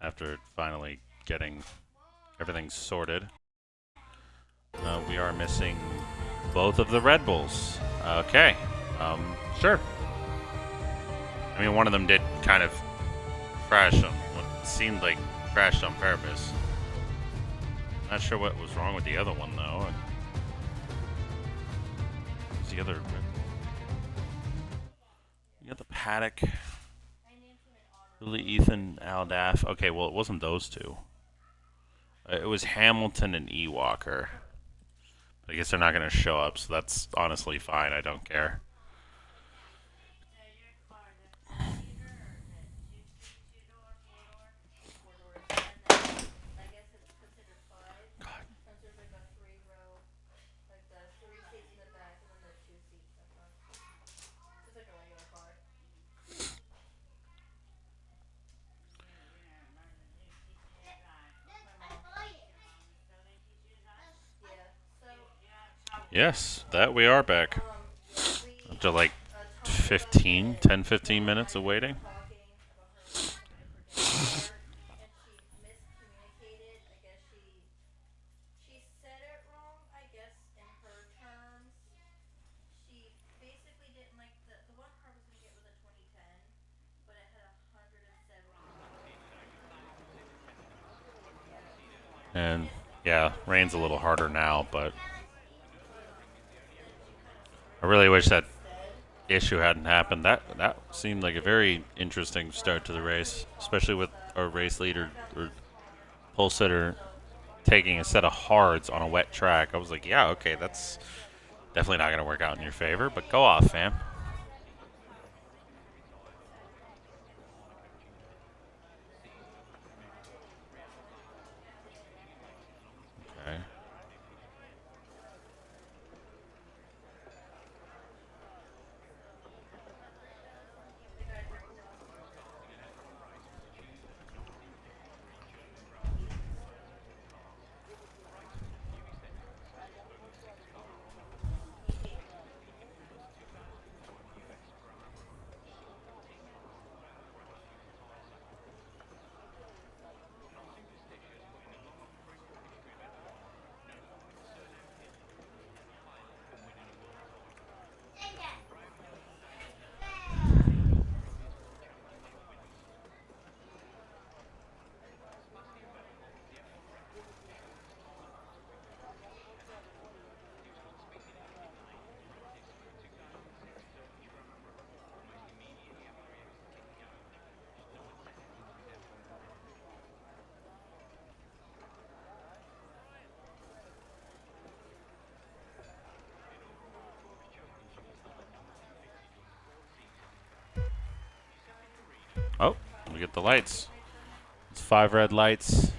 after finally getting everything sorted. We are missing both of the Red Bulls. Okay. Sure. I mean, one of them did kind of crash on what seemed like crashed on purpose. Not sure what was wrong with the other one, though. What's the other Red Bull? You got the Paddock. Really, Ethan, Aldaff. Okay, well, it wasn't those two. It was Hamilton and Ewalker. I guess they're not going to show up, so that's honestly fine. I don't care. Yes, that we are back. After like 10-15 minutes of waiting. And yeah, rain's a little harder now, but I really wish that issue hadn't happened. That seemed like a very interesting start to the race, especially with our race leader or pole sitter taking a set of hards on a wet track. I was like, yeah, okay, that's definitely not going to work out in your favor, but go off, fam. Okay. Oh, we get the lights. It's 5 red lights.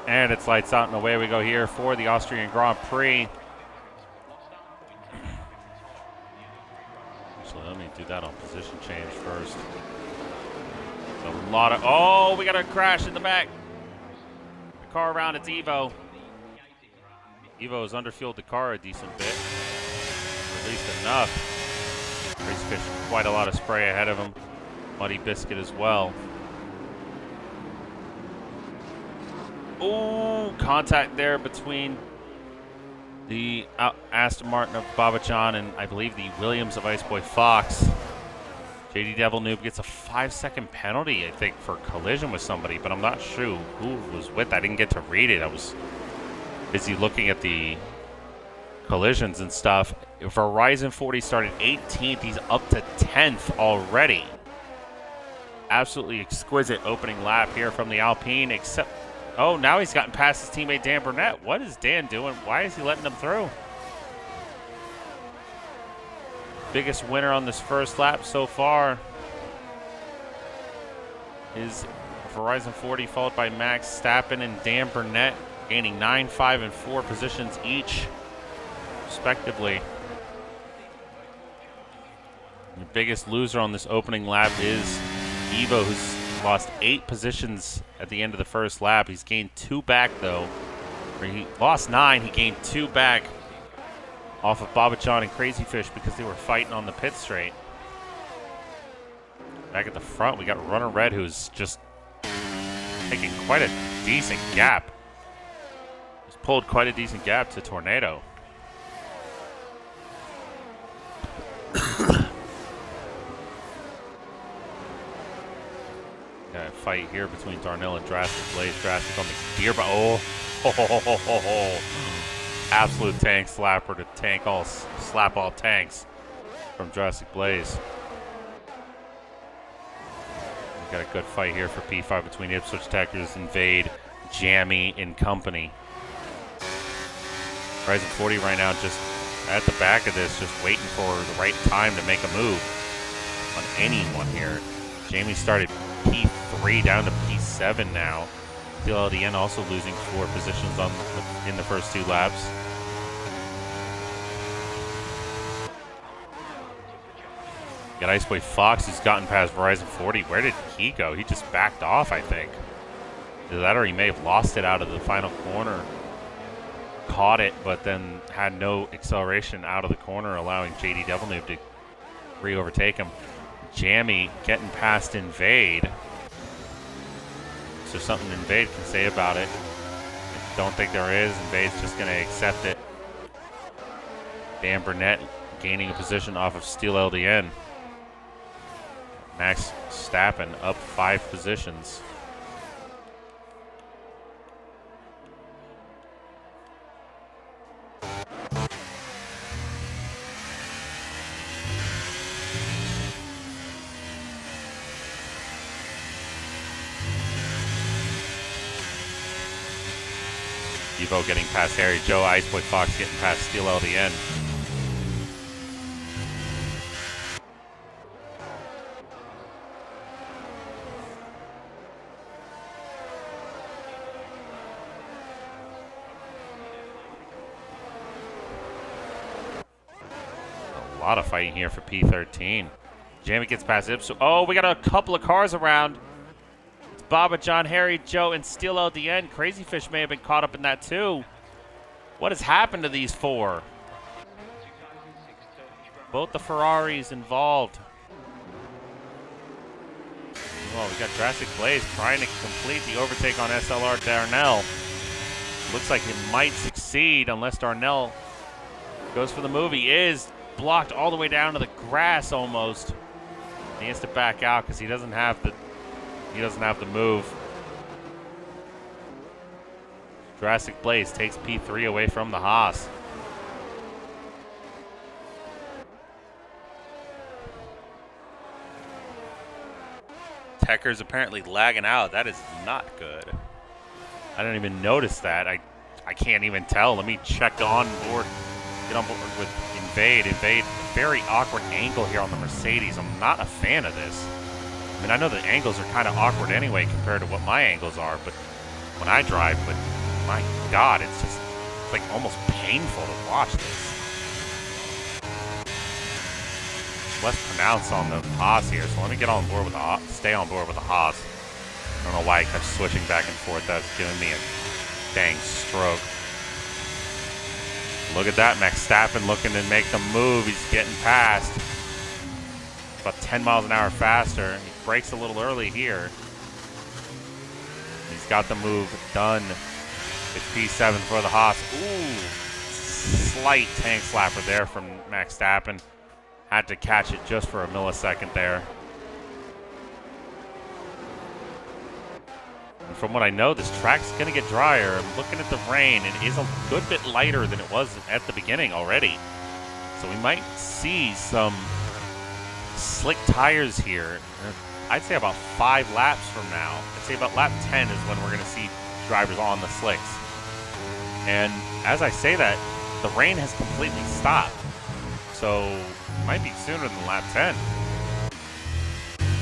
And it's lights out, and away we go here for the Austrian Grand Prix. So let me do that on position change first. A lot of... Oh, we got a crash in the back. The car around, it's Evo. Evo has underfueled the car a decent bit. At least enough. Race Fish, quite a lot of spray ahead of him. Muddy Biscuit as well. Oh, contact there between the Aston Martin of Babachan and I believe the Williams of Iceboy Fox. JD Devil Noob gets a 5-second penalty, I think, for collision with somebody, but I'm not sure who was with. I didn't get to read it. I was busy looking at the collisions and stuff. Verizon 40 started 18th. He's up to 10th already. Absolutely exquisite opening lap here from the Alpine, except, oh, now he's gotten past his teammate Dan Burnett. What is Dan doing? Why is he letting him through? Biggest winner on this first lap so far is Verizon 40, followed by Max Stappen and Dan Burnett, gaining 9, 5, and 4 positions each, respectively. The biggest loser on this opening lap is Evo, who's lost 8 positions at the end of the first lap. He's gained 2 back, though. Or he lost 9. He gained 2 back off of Babachan and Crazy Fish because they were fighting on the pit straight. Back at the front, we got Runner Red, who's just taking quite a decent gap. He's pulled quite a decent gap to Tornado. Got a fight here between Darnell and Drastic Blaze. Drastic on the gear, but absolute tank slapper to slap all tanks from Drastic Blaze. We got a good fight here for P5 between Ipswich Techers, Invade, Jammy, and company. Horizon 40 right now just at the back of this, just waiting for the right time to make a move on anyone here. Jamie started P3 down to P7 now. Steel LDN also losing 4 positions in the first 2 laps. Got Iceboy Fox, who's gotten past Horizon 40. Where did he go? He just backed off, I think. Either that or he may have lost it out of the final corner. Caught it, but then had no acceleration out of the corner, allowing JD Devil Noob to re-overtake him. Jammy getting past Invade. Is there something Invade can say about it? I don't think there is. Invade's just going to accept it. Dan Burnett gaining a position off of Steel LDN. Max Stappen up 5 positions. Evo getting past Harry Joe, Iceboy Fox getting past Steel LDN. A lot of fighting here for P13. Jamie gets past Ipswich. Oh, we got a couple of cars around. Baba John, Harry, Joe, and Steel LDN. Crazy Fish may have been caught up in that too. What has happened to these 4? Both the Ferraris involved. Well, we got Drastic Blaze trying to complete the overtake on SLR Darnell. Looks like it might succeed unless Darnell goes for the move. He is blocked all the way down to the grass almost. He has to back out because he doesn't have the move. Drastic Blaze takes P3 away from the Haas. Techers apparently lagging out. That is not good. I didn't even notice that. I can't even tell. Let me check on board. Get on board with Invade. Invade, very awkward angle here on the Mercedes. I'm not a fan of this. I mean, I know the angles are kind of awkward anyway compared to what my angles are, but when I drive, but my God, it's like almost painful to watch this. Less pronounced on the Haas here, so let me get on board with the Haas, stay on board with the Haas. I don't know why I kept switching back and forth. That's giving me a dang stroke. Look at that, Max Stappen looking to make the move. He's getting past. About 10 miles an hour faster. He brakes a little early here. He's got the move done. It's P7 for the Haas. Ooh, slight tank slapper there from Max Stappen. Had to catch it just for a millisecond there. And from what I know, this track's going to get drier. I'm looking at the rain. It is a good bit lighter than it was at the beginning already. So we might see some slick tires here. I'd say about 5 laps from now. I'd say about lap 10 is when we're going to see drivers on the slicks. And as I say that, the rain has completely stopped. So it might be sooner than lap 10.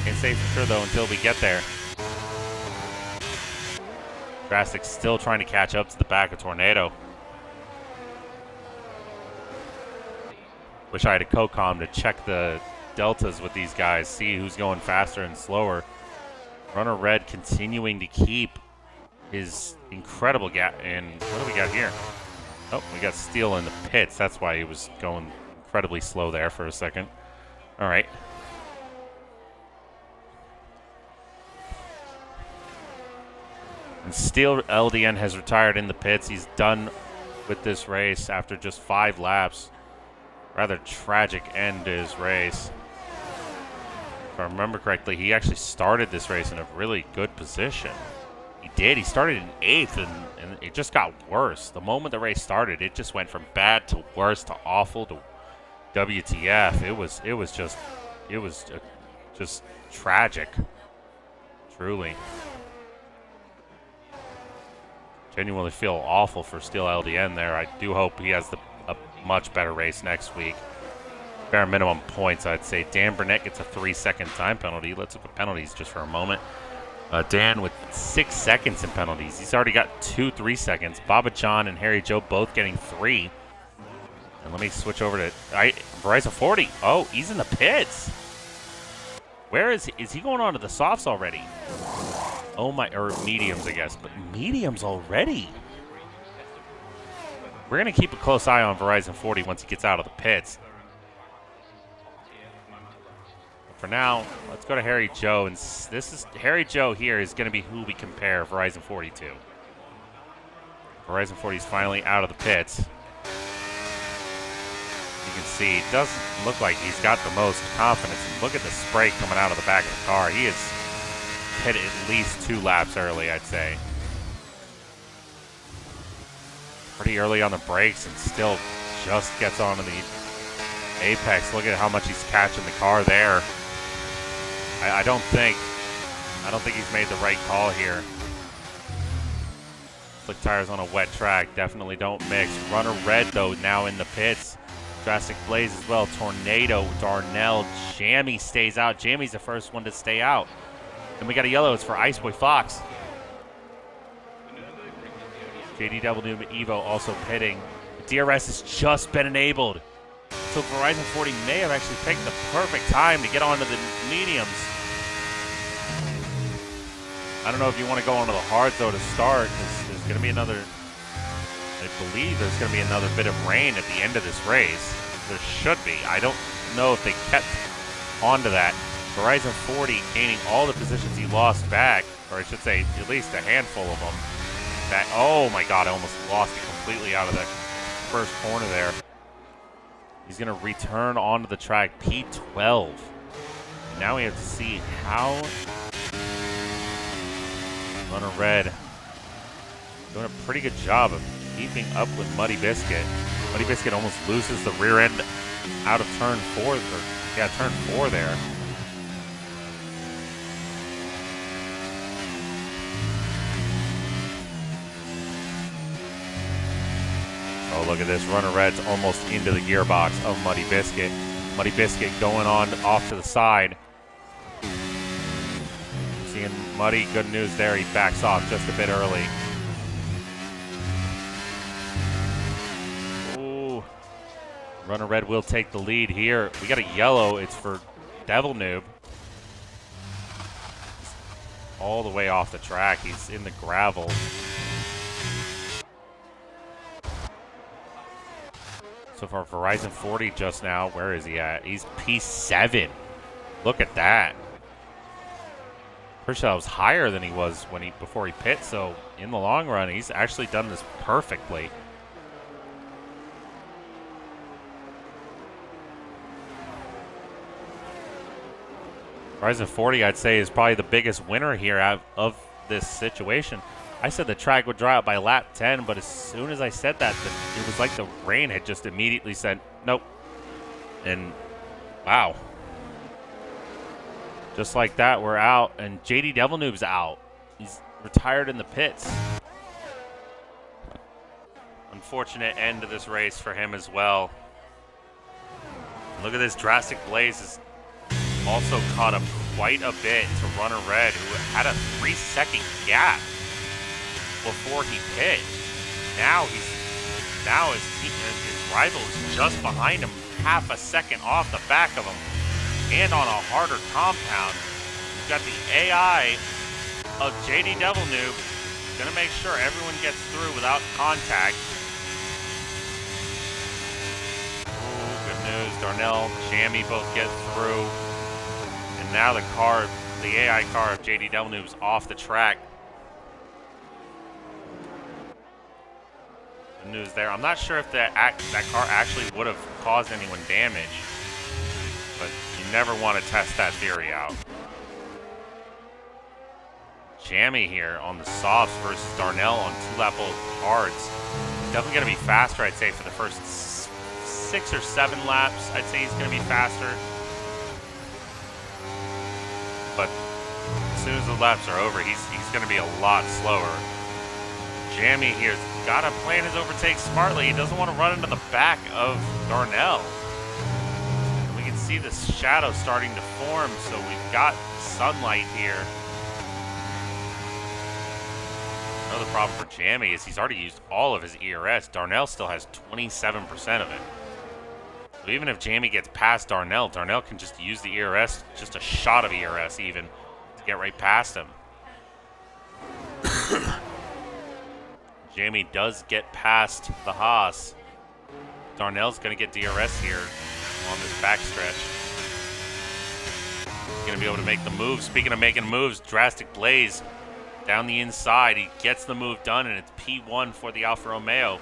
Can't say for sure though until we get there. Drastic still trying to catch up to the back of Tornado. Wish I had a co-com to check the deltas with these guys, see who's going faster and slower. Runner Red continuing to keep his incredible gap. And what do we got here? Oh, we got Steel in the pits. That's why he was going incredibly slow there for a second. All right. And Steel LDN has retired in the pits. He's done with this race after just 5 laps. Rather tragic end to his race. If I remember correctly, he actually started this race in a really good position. He did. He started in 8th, and it just got worse. The moment the race started, it just went from bad to worse to awful to WTF. It was just tragic. Truly. Genuinely feel awful for Steel LDN there. I do hope he has a much better race next week. Bare minimum points, I'd say. Dan Burnett gets a 3-second time penalty. Let's look at penalties just for a moment. Dan with 6 seconds in penalties. He's already got 2 3-seconds. Baba John and Harry Joe both getting 3. And let me switch over to Verizon 40. Oh, he's in the pits. Where is he going on to the softs already? Oh my, or mediums, I guess. But mediums already. We're going to keep a close eye on Verizon 40 once he gets out of the pits. But for now, let's go to Harry Joe. And Harry Joe here is going to be who we compare Verizon 40 to. Verizon 40 is finally out of the pits. You can see it doesn't look like he's got the most confidence. And look at the spray coming out of the back of the car. He is hit at least 2 laps early, I'd say. Pretty early on the brakes and still just gets onto the apex. Look at how much he's catching the car there. I don't think he's made the right call here. Slick tires on a wet track definitely don't mix. Runner red though now in the pits. Drastic Blaze as well. Tornado, Darnell, Jammy stays out. Jammy's the first one to stay out. And we got a yellow. It's for Iceboy Fox. JDW Evo also pitting. DRS has just been enabled. So Verizon 40 may have actually picked the perfect time to get onto the mediums. I don't know if you want to go onto the hards though to start, because there's going to be another, I believe there's going to be another bit of rain at the end of this race. There should be. I don't know if they kept onto that. Verizon 40 gaining all the positions he lost back, or I should say at least a handful of them. That, oh my God, I almost lost it completely out of that first corner there. He's going to return onto the track, P12. Now we have to see how Runner Red doing a pretty good job of keeping up with Muddy Biscuit. Muddy Biscuit almost loses the rear end out of turn 4, turn 4 there. Oh, look at this. Runner Red's almost into the gearbox of Muddy Biscuit. Muddy Biscuit going on off to the side. Seeing Muddy, good news there. He backs off just a bit early. Ooh. Runner Red will take the lead here. We got a yellow. It's for Devil Noob. All the way off the track. He's in the gravel. So for Verizon 40 just now, where is he at? He's P7. Look at that. Pretty sure that was higher than he was before he pit. So in the long run, he's actually done this perfectly. Verizon 40, I'd say, is probably the biggest winner here out of this situation. I said the track would dry out by lap 10, but as soon as I said that, it was like the rain had just immediately said, nope. And, wow. Just like that, we're out. And JD Devil Noob's out. He's retired in the pits. Unfortunate end to this race for him as well. Look at this. Drastic Blaze has also caught up quite a bit to Runner Red, who had a 3-second gap before he pit. Now his rival is just behind him, half a second off the back of him, and on a harder compound. We've got the AI of JD Devil Noob, gonna make sure everyone gets through without contact. Ooh, good news. Darnell, Jammy both get through, and now the AI car of JD Devil Noob's off the track. news there. I'm not sure if that car actually would have caused anyone damage, but you never want to test that theory out. Jammy here on the softs versus Darnell on 2-lap-old hards. Definitely going to be faster, I'd say, for the first 6 or 7 laps. I'd say he's going to be faster. But as soon as the laps are over, he's going to be a lot slower. Jammy here's got to plan his overtake smartly. He doesn't want to run into the back of Darnell. And we can see the shadow starting to form, so we've got sunlight here. Another problem for Jammy is he's already used all of his ERS. Darnell still has 27% of it. So even if Jammy gets past Darnell, Darnell can just use the ERS, just a shot of ERS even, to get right past him. Jamie does get past the Haas. Darnell's going to get DRS here on this backstretch. He's going to be able to make the move. Speaking of making moves, Drastic Blaze down the inside. He gets the move done, and it's P1 for the Alfa Romeo.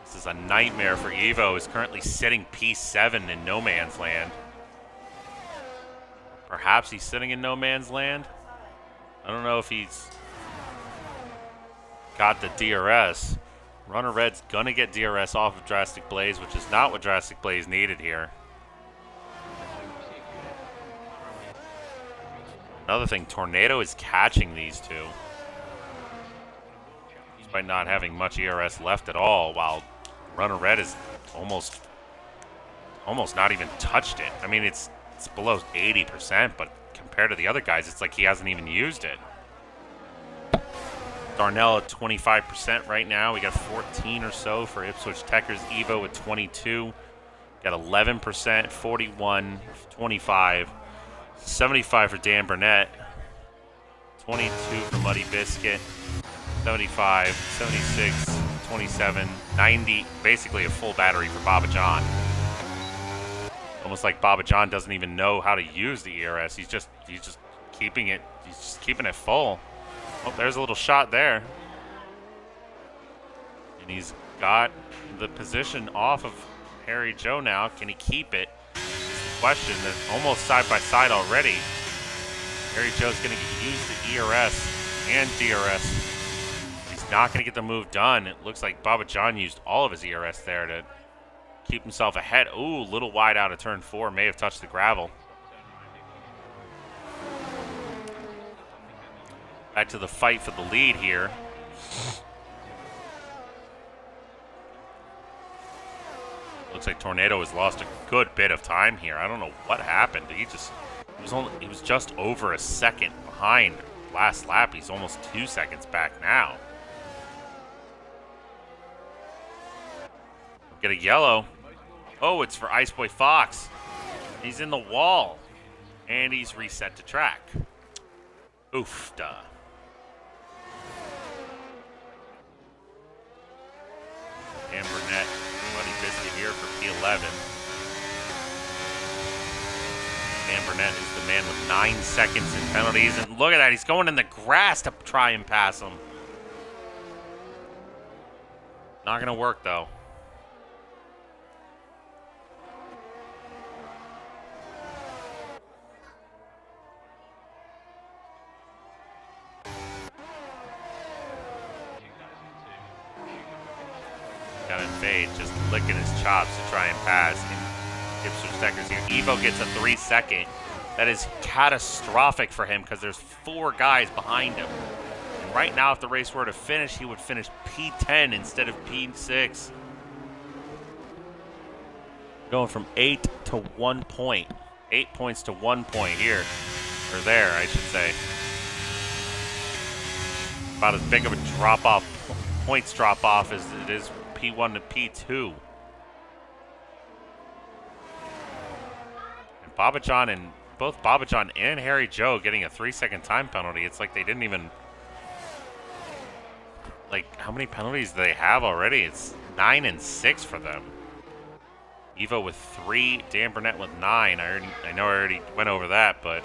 This is a nightmare for Evo. He's currently sitting P7 in no man's land. Perhaps he's sitting in no man's land. I don't know if he's got the DRS. Runner Red's gonna get DRS off of Drastic Blaze, which is not what Drastic Blaze needed here. Another thing, Tornado is catching these two, despite not having much ERS left at all, while Runner Red is almost not even touched it. I mean, it's below 80%, but compared to the other guys, it's like he hasn't even used it. Darnell at 25% right now. We got 14 or so for Ipswich Techers. Evo with 22. Got 11%, 41, 25, 75 for Dan Burnett. 22 for Muddy Biscuit. 75, 76, 27, 90. Basically a full battery for Baba John. Almost like Baba John doesn't even know how to use the ERS. He's just keeping it. He's just keeping it full. Oh, there's a little shot there. And he's got the position off of Harry Joe now. Can he keep it? Question. They're almost side by side already. Harry Joe's going to use the ERS and DRS. He's not going to get the move done. It looks like Baba John used all of his ERS there to keep himself ahead. Ooh, a little wide out of turn 4. May have touched the gravel. Back to the fight for the lead here. Looks like Tornado has lost a good bit of time here. I don't know what happened. He was just over a second behind last lap. He's almost 2 seconds back now. Get a yellow. Oh, it's for Ice Boy Fox. He's in the wall. And he's reset to track. Oof, duh. Dan Burnett, Muddy Biscuit here for P11. Dan Burnett is the man with 9 seconds in penalties. And look at that, he's going in the grass to try and pass him. Not going to work, though. Got in fade, just licking his chops to try and pass. And Ipswich Techers here. Evo gets a 3-second. That is catastrophic for him because there's 4 guys behind him. And right now, if the race were to finish, he would finish P10 instead of P6. Going from 8 to 1 point. 8 points to 1 point here. Or there, I should say. About as big of a drop-off, points drop-off as it is P1 to P2. And Baba John and both Baba John and Harry Joe getting a 3-second time penalty. It's like they didn't even, like, how many penalties do they have already? It's 9 and 6 for them. Evo with 3, Dan Burnett with 9. I know I already went over that, but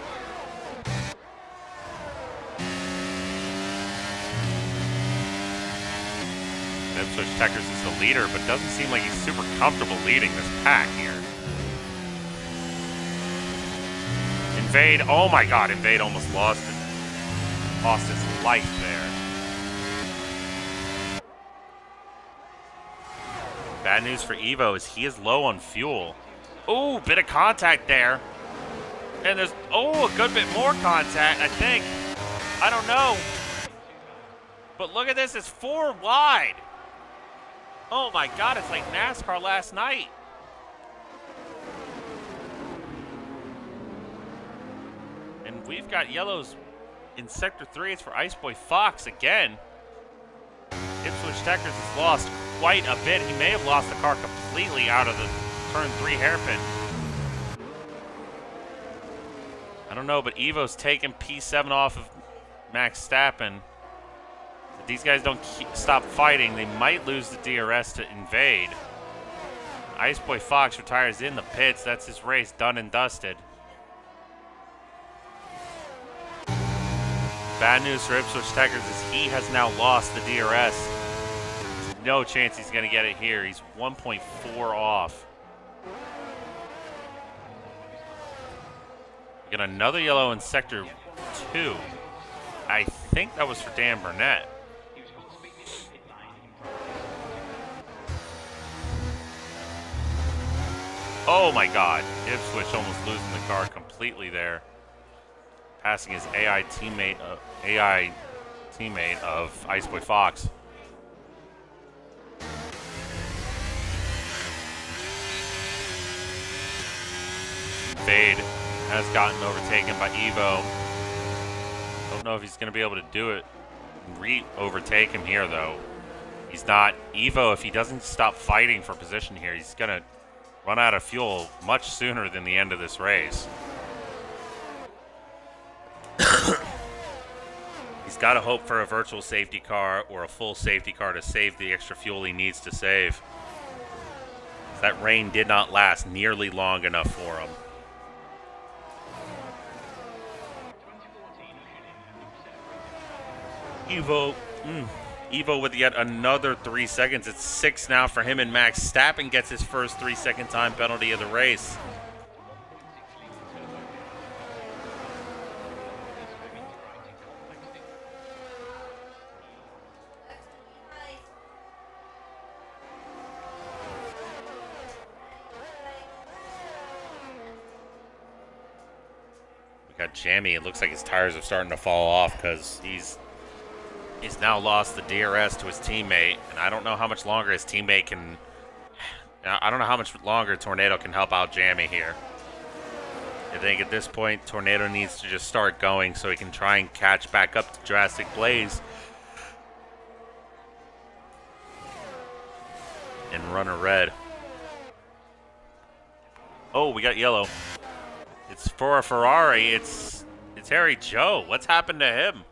Ipswich Techers is the leader, but doesn't seem like he's super comfortable leading this pack here. Invade, oh my god, Invade almost lost his life there. Bad news for Evo is he is low on fuel. Ooh, bit of contact there. And there's, a good bit more contact, I think. I don't know. But look at this, it's 4 wide. Oh my god, it's like NASCAR last night. And we've got yellows in Sector 3. It's for Iceboy Fox again. Ipswich Techers has lost quite a bit. He may have lost the car completely out of the turn 3 hairpin. I don't know, but Evo's taking P7 off of Max Stappen. If these guys don't stop fighting, they might lose the DRS to Invade. Iceboy Fox retires in the pits. That's his race done and dusted. Bad news for Ipswich Techers is he has now lost the DRS. There's no chance he's going to get it here. He's 1.4 off. We got another yellow in Sector 2. I think that was for Dan Burnett. Oh my god. Ipswich almost losing the car completely there. Passing his AI teammate of Iceboy Fox. Fade has gotten overtaken by Evo. Don't know if he's going to be able to do it. Overtake him here, though. He's not. Evo, if he doesn't stop fighting for position here, he's going to run out of fuel much sooner than the end of this race. He's got to hope for a virtual safety car or a full safety car to save the extra fuel he needs to save. That rain did not last nearly long enough for him. Evo with yet another 3 seconds. It's 6 now for him, and Max Stappen gets his first 3-second time penalty of the race. We got Jamie. It looks like his tires are starting to fall off because he's now lost the DRS to his teammate, and I don't know how much longer his teammate can. I don't know how much longer Tornado can help out Jamie here. I think at this point, Tornado needs to just start going so he can try and catch back up to Drastic Blaze and run a red. Oh, we got yellow. It's for a Ferrari. It's Harry Joe. What's happened to him?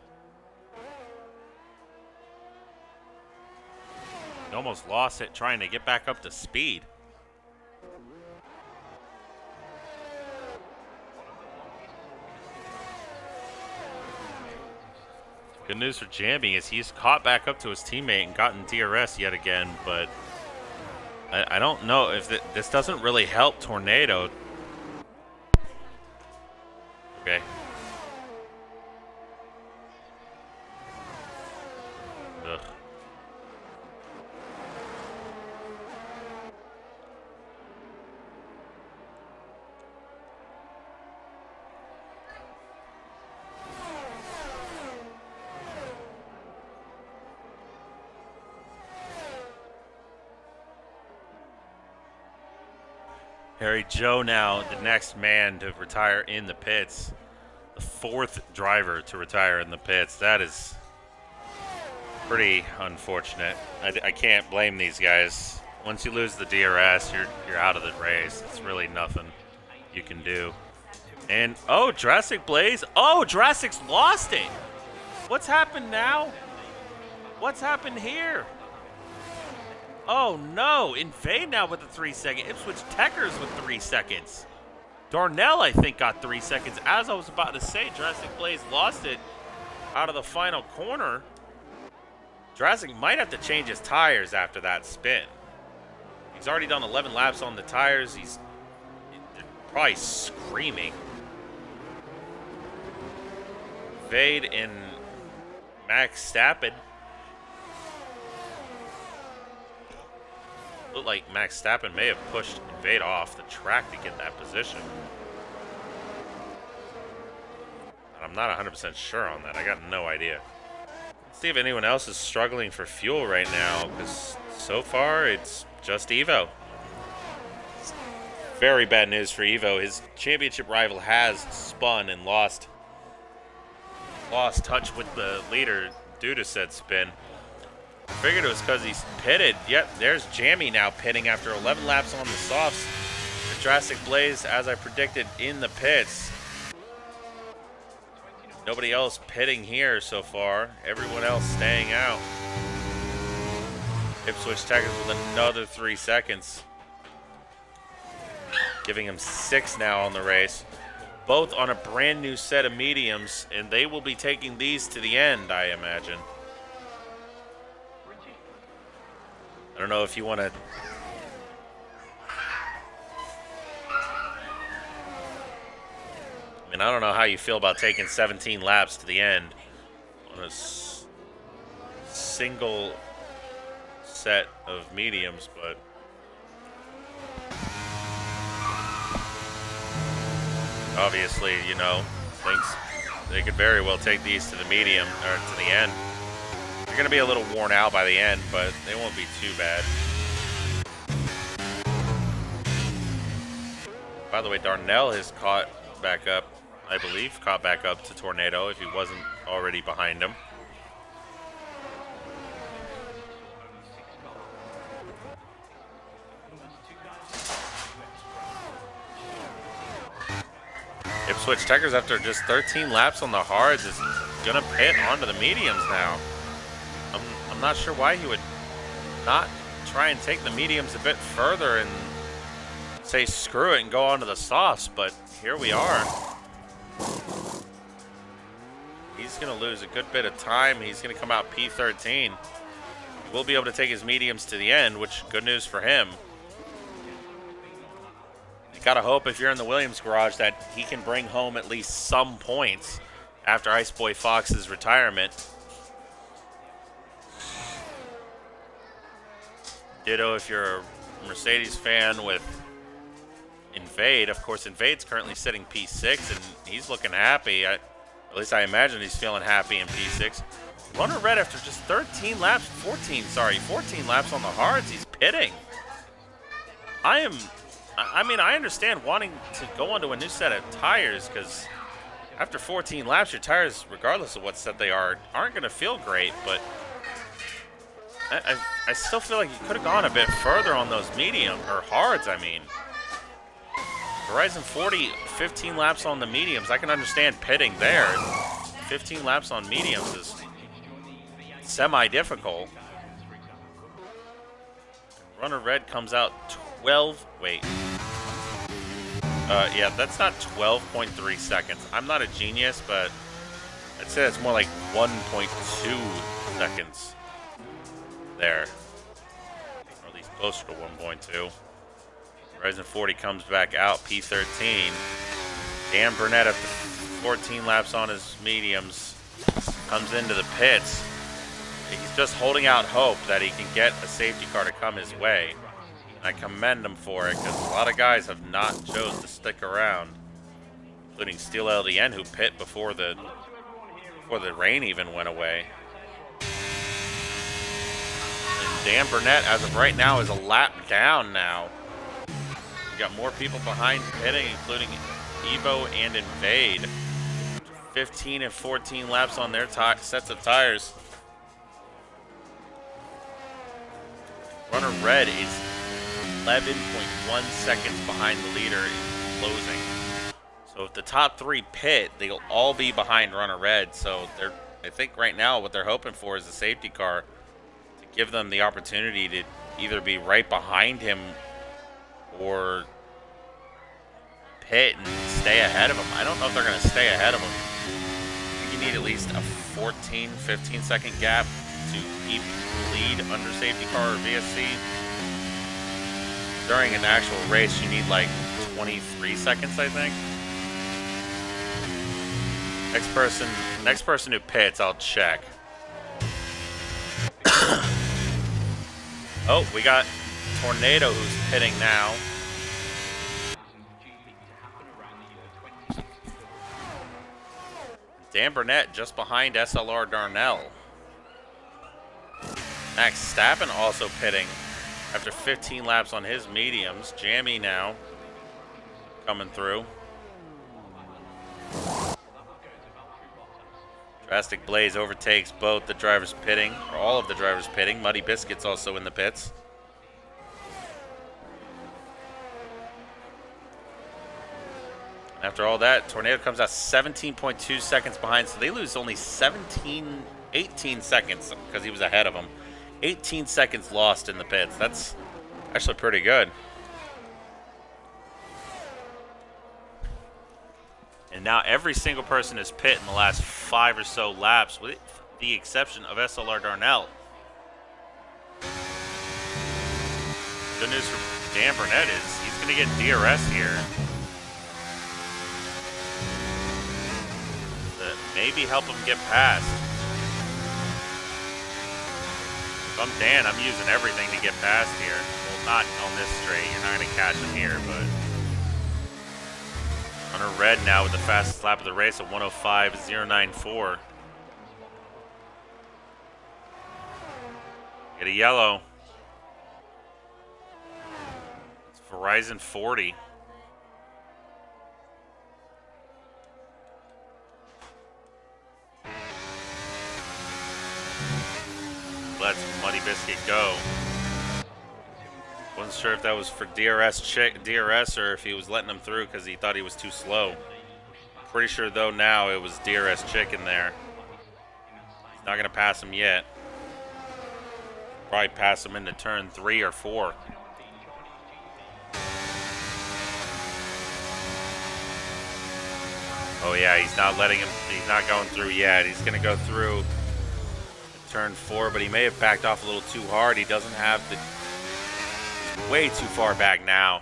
He almost lost it trying to get back up to speed. Good news for Jamie is he's caught back up to his teammate and gotten DRS yet again, but I don't know if this doesn't really help Tornado. Okay. Ugh. Harry Joe now the next man to retire in the pits. The 4th driver to retire in the pits. That is pretty unfortunate. I can't blame these guys. Once you lose the DRS, you're out of the race. It's really nothing you can do. And, oh, Drastic Blaze. Oh, Drastic's lost it. What's happened now? What's happened here? Oh, no. Invade now with the 3-second. Ipswich Techers with 3 seconds. Darnell, I think, got 3 seconds. As I was about to say, Drastic Blaze lost it out of the final corner. Jurassic might have to change his tires after that spin. He's already done 11 laps on the tires. They're probably screaming. Vade and Max Stappen. Looked like Max Stappen may have pushed Vade off the track to get that position. I'm not 100% sure on that. I got no idea. Let's see if anyone else is struggling for fuel right now, because so far it's just Evo. Very bad news for Evo. His championship rival has spun and lost touch with the leader due to said spin. I figured it was because he's pitted. Yep, there's Jammy now pitting after 11 laps on the softs. The Jurassic Blaze, as I predicted, in the pits. Nobody else pitting here so far. Everyone else staying out. Ipswich Tigers with another 3 seconds. Giving him 6 now on the race. Both on a brand new set of mediums, and they will be taking these to the end, I imagine. I don't know if you want to... I mean, I don't know how you feel about taking 17 laps to the end on a single set of mediums, but... Obviously, you know, they could very well take these to the medium, or to the end. They're going to be a little worn out by the end, but they won't be too bad. By the way, Darnell has caught back up, I believe, caught back up to Tornado if he wasn't already behind him. Ipswich Tigers, after just 13 laps on the hards, is going to pit onto the mediums now. I'm not sure why he would not try and take the mediums a bit further and say screw it and go onto the softs, but here we are. He's going to lose a good bit of time. He's going to come out P13. He will be able to take his mediums to the end, which good news for him. You gotta hope if you're in the Williams garage that he can bring home at least some points after Iceboy Fox's retirement. Ditto if you're a Mercedes fan with Invade. Of course, Invade's currently sitting P6, and he's looking happy. At least I imagine he's feeling happy in P6. Runner Red, after just 14 laps on the hards, he's pitting. I mean, I understand wanting to go onto a new set of tires, because after 14 laps, your tires, regardless of what set they are, aren't going to feel great, but I still feel like you could have gone a bit further on those medium, or hards, I mean. Horizon 40, 15 laps on the mediums. I can understand pitting there. 15 laps on mediums is semi-difficult. Runner Red comes out 12, wait. Yeah, that's not 12.3 seconds. I'm not a genius, but I'd say it's more like 1.2 seconds there. Or at least closer to 1.2. Horizon 40 comes back out, P13. Dan Burnett, after 14 laps on his mediums, comes into the pits. He's just holding out hope that he can get a safety car to come his way. I commend him for it, because a lot of guys have not chose to stick around, including Steel LDN, who pit before the rain even went away. And Dan Burnett, as of right now, is a lap down now. We got more people behind pitting, including Evo and Invade. 15 and 14 laps on their sets of tires. Runner Red is 11.1 seconds behind the leader in closing. So if the top 3 pit, they'll all be behind Runner Red. So I think right now what they're hoping for is a safety car to give them the opportunity to either be right behind him or pit and stay ahead of him. I don't know if they're going to stay ahead of him. I think you need at least a 14, 15 second gap to keep lead under safety car or VSC. During an actual race, you need like 23 seconds, I think. Next person who pits, I'll check. Oh, we got Tornado who's pitting now. Dan Burnett just behind SLR Darnell. Max Stappen also pitting after 15 laps on his mediums. Jamie now coming through. Drastic Blaze overtakes both the drivers pitting, or all of the drivers pitting. Muddy Biscuits also in the pits. After all that, Tornado comes out 17.2 seconds behind, so they lose only 18 seconds because he was ahead of them. 18 seconds lost in the pits. That's actually pretty good. And now every single person has pit in the last 5 or so laps, with the exception of SLR Darnell. Good news for Dan Burnett is he's going to get DRS here. That maybe help him get past. If I'm Dan, I'm using everything to get past here. Well, not on this straight. You're not going to catch him here, but... Runner red now with the fastest lap of the race at 105.094. Get a yellow. It's Verizon 40. Let's Muddy Biscuit go. Wasn't sure if that was for DRS or if he was letting him through because he thought he was too slow. Pretty sure though now it was DRS Chick in there. He's not gonna pass him yet. Probably pass him into turn 3 or 4. Oh yeah, he's not going through yet. He's gonna go through turn 4, but he may have backed off a little too hard. He doesn't have the way too far back now,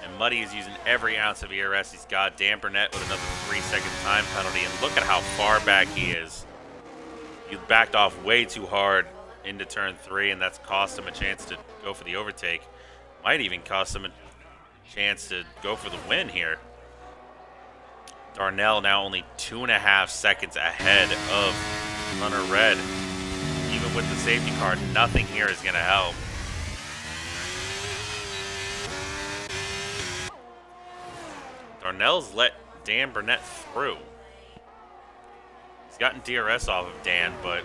and Muddy is using every ounce of ERS he's got. Dan Burnett with another 3-second time penalty, and look at how far back he is. He backed off way too hard into turn 3, and that's cost him a chance to go for the overtake. Might even cost him a chance to go for the win here. Darnell now only 2.5 seconds ahead of runner red. Even with the safety car, nothing here is going to help. Darnell's let Dan Burnett through. He's gotten DRS off of Dan, but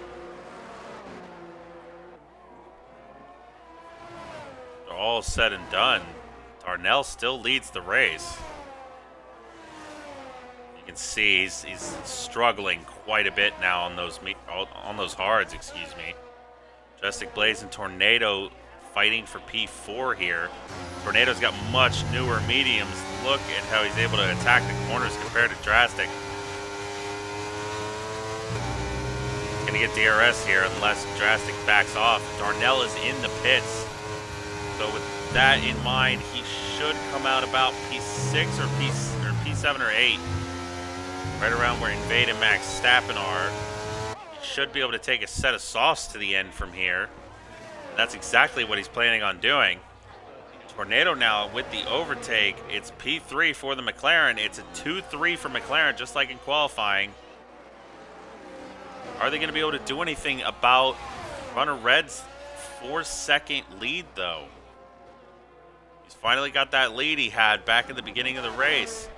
all said and done, Darnell still leads the race. You can see he's struggling quite a bit now on those hards, excuse me. Majestic Blaze and Tornado fighting for P4 here. Tornado's got much newer mediums. Look at how he's able to attack the corners compared to Drastic. He's gonna get DRS here unless Drastic backs off. Darnell is in the pits. So with that in mind, he should come out about P6 or P7 or 8. Right around where Invade and Max Stappen are. He should be able to take a set of softs to the end from here. That's exactly what he's planning on doing. Tornado now with the overtake. It's P3 for the McLaren. It's a 2-3 for McLaren, just like in qualifying. Are they going to be able to do anything about Runner Red's 4-second lead, though? He's finally got that lead he had back at the beginning of the race.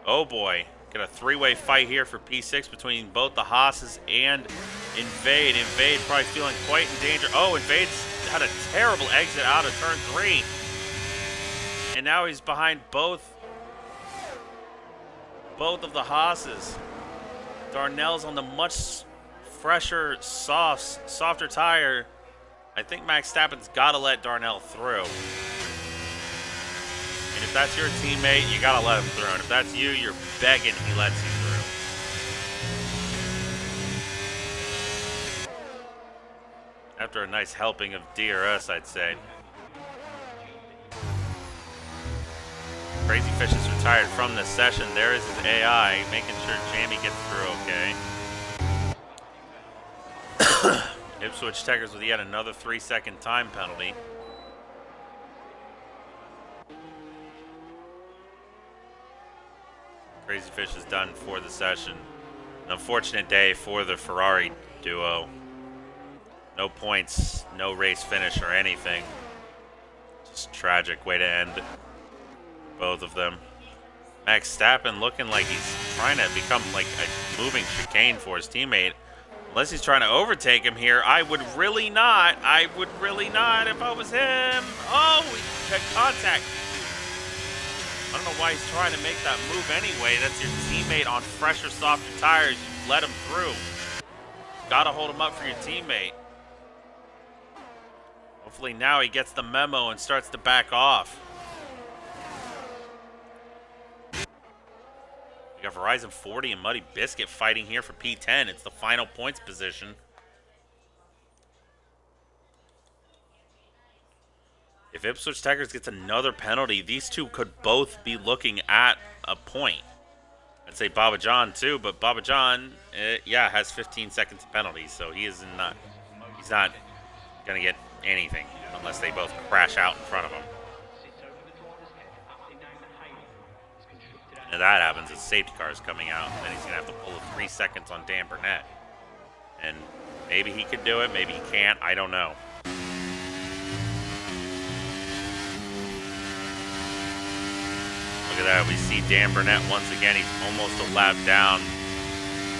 Oh boy. Got a 3-way fight here for P6 between both the Haas's and Invade. Invade probably feeling quite in danger. Oh, Invade's had a terrible exit out of turn 3. And now he's behind both of the Haas's. Darnell's on the much fresher, softer tire. I think Max Stappen's got to let Darnell through. And if that's your teammate, you got to let him through. And if that's you, you're begging he lets you through. After a nice helping of DRS, I'd say. Crazy Fish is retired from this session. There is his AI, making sure Jamie gets through okay. Ipswich Techers with yet another 3-second time penalty. Crazy Fish is done for the session. An unfortunate day for the Ferrari duo. No points, no race finish or anything. Just tragic way to end both of them. Max Verstappen looking like he's trying to become like a moving chicane for his teammate. Unless he's trying to overtake him here, I would really not. I would really not if I was him. Oh, he had contact. I don't know why he's trying to make that move anyway. That's your teammate on fresher, softer tires. You let him through. Gotta hold him up for your teammate. Hopefully now he gets the memo and starts to back off. We got Verizon 40 and Muddy Biscuit fighting here for P10. It's the final points position. If Ipswich Tigers gets another penalty, these two could both be looking at a point. I'd say Baba John too, but Baba John, yeah, has 15 seconds of penalty, so he's not gonna get anything unless they both crash out in front of him. And if that happens, his safety car is coming out, and then he's gonna have to pull the 3 seconds on Dan Burnett. And maybe he could do it, maybe he can't, I don't know. Look at that, we see Dan Burnett once again. He's almost a lap down.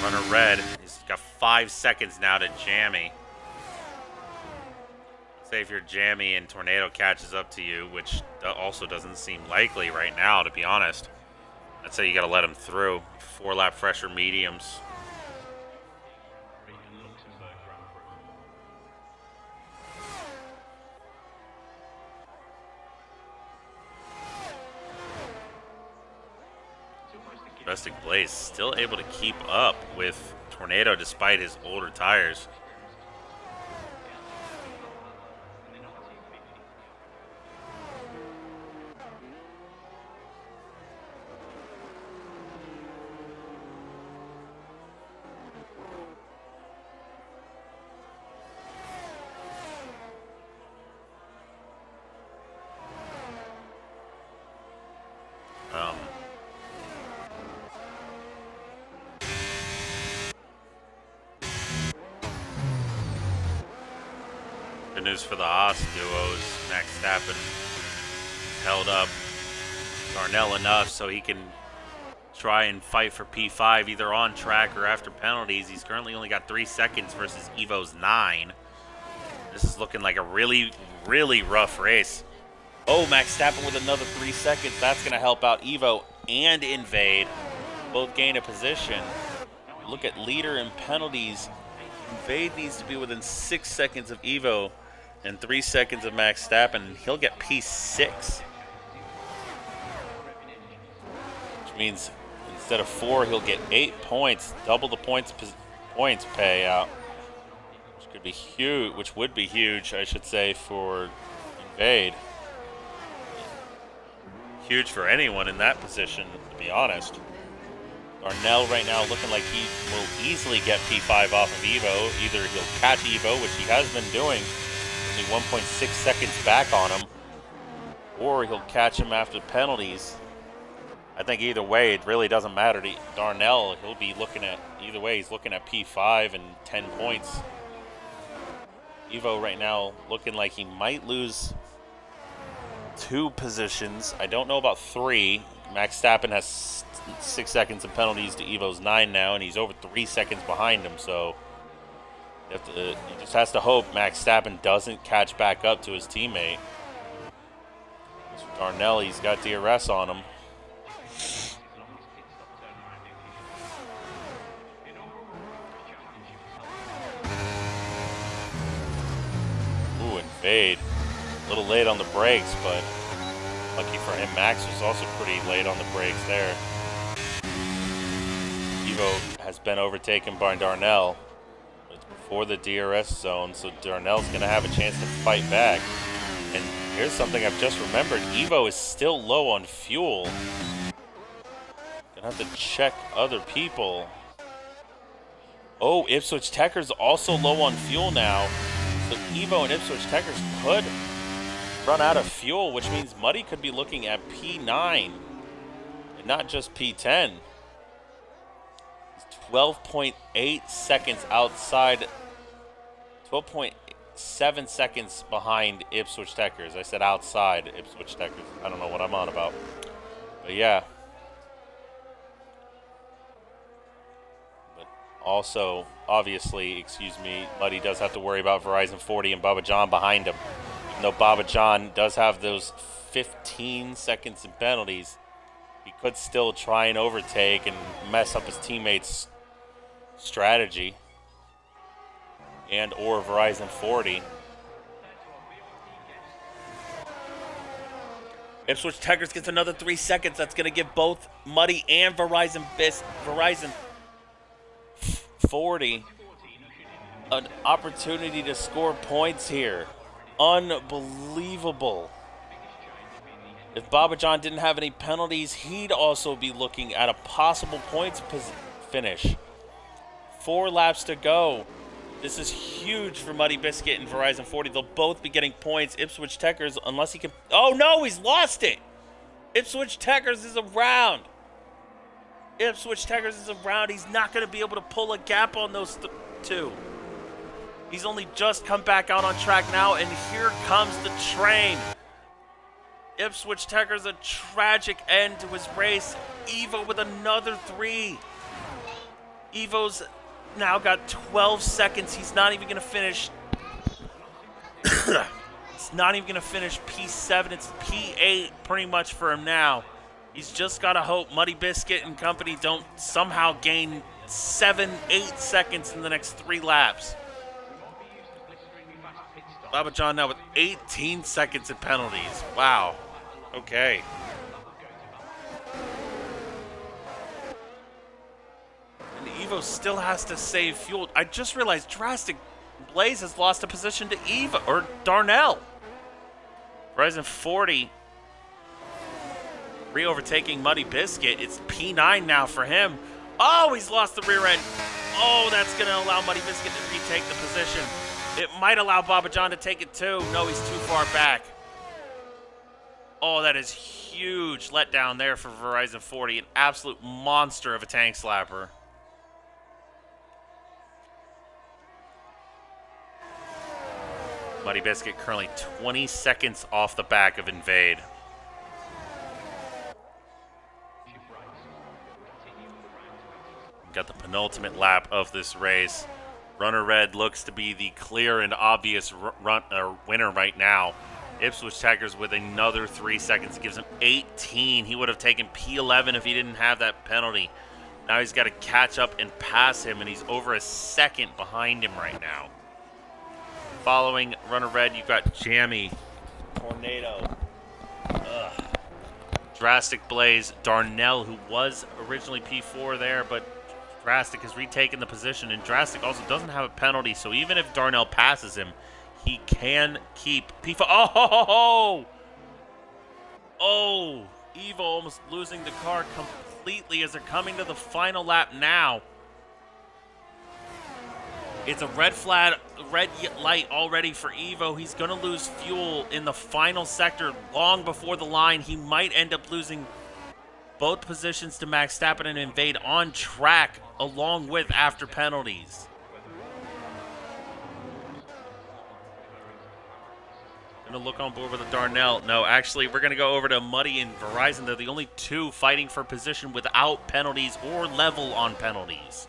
Runner red. He's got 5 seconds now to Jammy. Say if you're Jammy and Tornado catches up to you, which also doesn't seem likely right now, to be honest. I'd say you got to let him through. 4-lap fresher mediums. Domestic Blaze still able to keep up with Tornado despite his older tires. Good news for the Haas duos. Max Verstappen held up Darnell enough so he can try and fight for P5 either on track or after penalties. He's currently only got 3 seconds versus Evo's 9. This is looking like a really, really rough race. Oh, Max Verstappen with another 3 seconds. That's going to help out Evo and Invade. Both gain a position. Look at leader in penalties. Invade needs to be within 6 seconds of Evo and 3 seconds of Max Verstappen, and he'll get P6. Which means instead of 4, he'll get 8 points, double the points payout, which could be huge. Which would be huge, I should say, for Invade. Huge for anyone in that position, to be honest. Darnell right now looking like he will easily get P5 off of Evo. Either he'll catch Evo, which he has been doing, only 1.6 seconds back on him, or he'll catch him after penalties. I think either way, it really doesn't matter to Darnell. He'll be looking at, either way, he's looking at P5 and 10 points. Evo right now looking like he might lose 2 positions. I don't know about 3. Max Verstappen has 6 seconds of penalties to Evo's 9 now, and he's over 3 seconds behind him, so he just has to hope Max Verstappen doesn't catch back up to his teammate. Darnell, he's got DRS on him. Ooh, Invade. A little late on the brakes, but lucky for him, Max was also pretty late on the brakes there. Evo has been overtaken by Darnell. It's for the DRS zone, so Darnell's going to have a chance to fight back. And here's something I've just remembered. Evo is still low on fuel. Gonna have to check other people. Oh, Ipswich Techers also low on fuel now. So Evo and Ipswich Techers could run out of fuel, which means Muddy could be looking at P9 and not just P10. 12.8 seconds outside, 12.7 seconds behind Ipswich Techers. I said outside Ipswich Techers. I don't know what I'm on about. But yeah. But also, obviously, Muddy does have to worry about Verizon 40 and Baba John behind him. Even though Baba John does have those 15 seconds in penalties, he could still try and overtake and mess up his teammates' strategy and or Verizon 40. Ipswich Techers gets another 3 seconds. That's going to give both Muddy and Verizon 40 an opportunity to score points here. Unbelievable. If Baba John didn't have any penalties, he'd also be looking at a possible points finish. 4 laps to go. This is huge for Muddy Biscuit and Verizon 40. They'll both be getting points. Ipswich Techers, unless he can... Oh, no, he's lost it. Ipswich Techers is around. Ipswich Techers is around. He's not going to be able to pull a gap on those two. He's only just come back out on track now, and here comes the train. Ipswich Techers, a tragic end to his race. Evo with another 3. Evo's now got 12 seconds. He's not even going to finish. He's not even going to finish P7. It's P8 pretty much for him now. He's just got to hope Muddy Biscuit and company don't somehow gain 7-8 seconds in the next 3 laps. Baba John now with 18 seconds in penalties. Wow. Okay. And Evo still has to save fuel. I just realized Drastic Blaze has lost a position to Evo or Darnell. Verizon 40 re-overtaking Muddy Biscuit. It's P9 now for him. Oh, he's lost the rear end. Oh, that's going to allow Muddy Biscuit to retake the position. It might allow Baba John to take it too. No, he's too far back. Oh, that is huge letdown there for Verizon 40. An absolute monster of a tank slapper. Muddy Biscuit currently 20 seconds off the back of Invade. Got the penultimate lap of this race. Runner Red looks to be the clear and obvious winner right now. Ipswich Techers with another 3 seconds. It gives him 18. He would have taken P11 if he didn't have that penalty. Now he's got to catch up and pass him, and he's over a second behind him right now. Following Runner Red, you've got Jammy, Tornado, Drastic Blaze, Darnell, who was originally P4 there, but Drastic has retaken the position, and Drastic also doesn't have a penalty, so even if Darnell passes him, he can keep P4. Oh, Evo almost losing the car completely as they're coming to the final lap now. It's a red light already for Evo. He's going to lose fuel in the final sector long before the line. He might end up losing both positions to Max Stappen and Invade on track along with after penalties. Gonna look on board with a Darnell. No, actually, we're gonna go over to Muddy and Verizon. They're the only two fighting for position without penalties or level on penalties.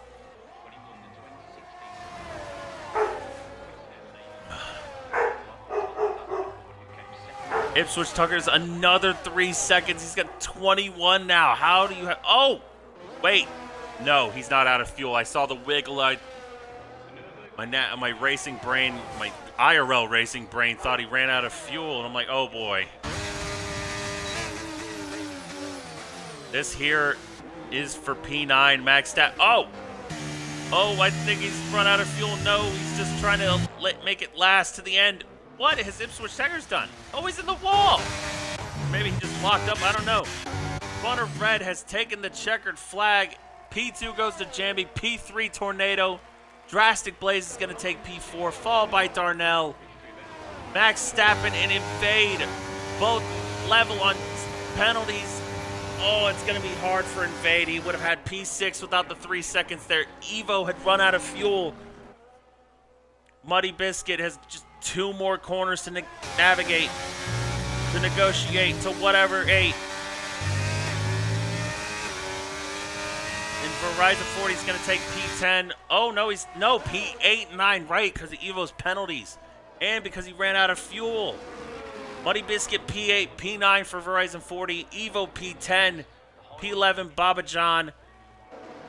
Ipswich Tucker's another 3 seconds. He's got 21 now. How do you have... Oh! Wait. No, he's not out of fuel. I saw the wiggle. My racing brain, my IRL racing brain thought he ran out of fuel. And I'm like, oh boy. This here is for P9 Max Stat. Oh! Oh, I think he's run out of fuel. No, he's just trying to make it last to the end. What has Ipswich Tigers done? Oh, he's in the wall. Maybe he just locked up. I don't know. Fun of Red has taken the checkered flag. P2 goes to Jambi. P3 Tornado. Drastic Blaze is going to take P4, followed by Darnell. Max Stappen and Invade, both level on penalties. Oh, it's going to be hard for Invade. He would have had P6 without the 3 seconds there. Evo had run out of fuel. Muddy Biscuit has just 2 more corners to navigate, to negotiate to whatever 8. And Verizon 40 is going to take P10. Oh, no, P8 and 9, right, because of Evo's penalties. And because he ran out of fuel. Muddy Biscuit P8, P9 for Verizon 40, Evo P10, P11 Baba John.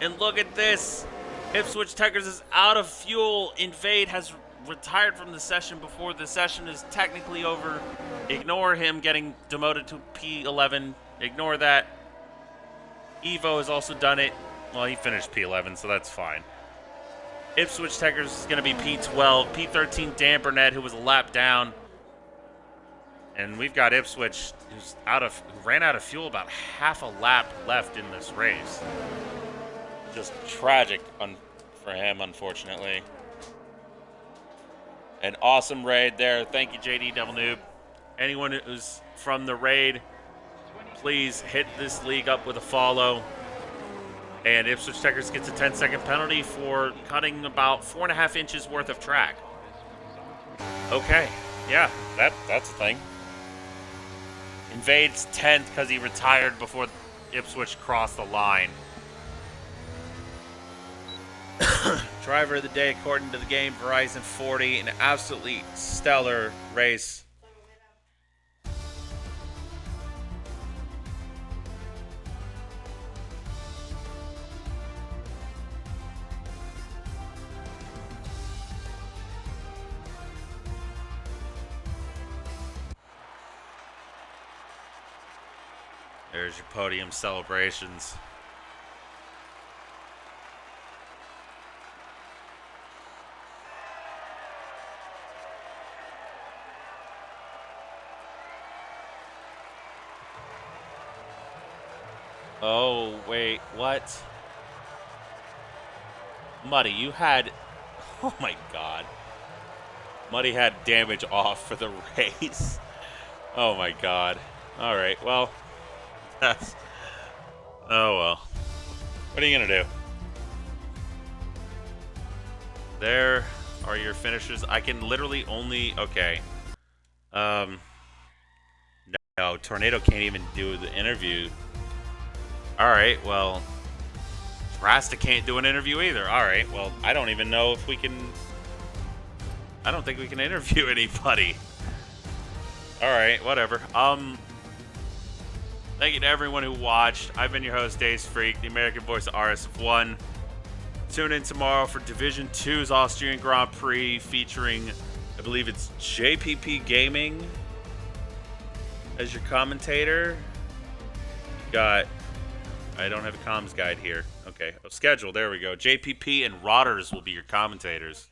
And look at this. Ipswich Tigers is out of fuel. Invade has retired from the session before the session is technically over. Ignore him getting demoted to P11. Ignore that. Evo has also done it. Well, he finished P11, so that's fine. Ipswich Tigers is going to be P12. P13 Dan Burnett, who was a lap down. And we've got Ipswich, who ran out of fuel about half a lap left in this race. Just tragic for him, unfortunately. An awesome raid there. Thank you, JD Devil Noob. Anyone who's from the raid, please hit this league up with a follow. And Ipswich Tigers gets a 10-second penalty for cutting about 4.5 inches worth of track. Okay, yeah, that's a thing. Invades 10th because he retired before Ipswich crossed the line. Driver of the day, according to the game, Verizon 40, an absolutely stellar race. There's your podium celebrations. Oh, wait, what? Muddy, you had... Oh, my God. Muddy had damage off for the race. Oh, my God. All right, well... Oh, well. What are you going to do? There are your finishers. I can literally only... Okay. No, Tornado can't even do the interview. All right, well... Rasta can't do an interview either. All right, well, I don't even know if we can... I don't think we can interview anybody. All right, whatever. Thank you to everyone who watched. I've been your host, Days Freak, the American voice of RSF1. Tune in tomorrow for Division 2's Austrian Grand Prix featuring, I believe it's JPP Gaming as your commentator. You got, I don't have a comms guide here. Okay, schedule, there we go. JPP and Rotters will be your commentators.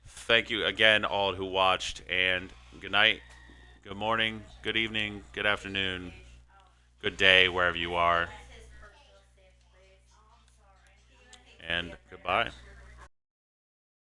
Thank you again, all who watched, and good night, good morning, good evening, good afternoon. Good day, wherever you are. And goodbye.